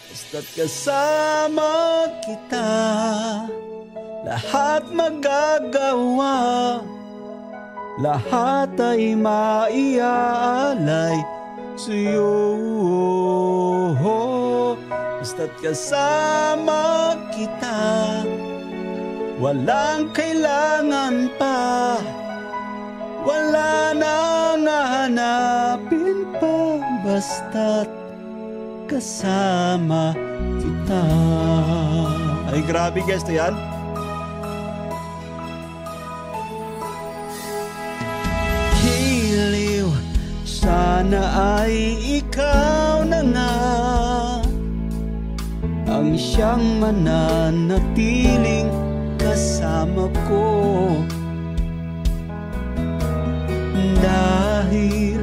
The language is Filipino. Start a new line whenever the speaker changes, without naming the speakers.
Basta't kasama kita, lahat magagawa, lahat ay maiaalay sa'yo. Basta't kasama kita, walang kailangan pa, wala nang hahanapin pa. Basta't kasama kita. Ay grabe guys, to yan. Hiliw, sana ay ikaw na nga ang siyang mananatiling kasama ko. Dahil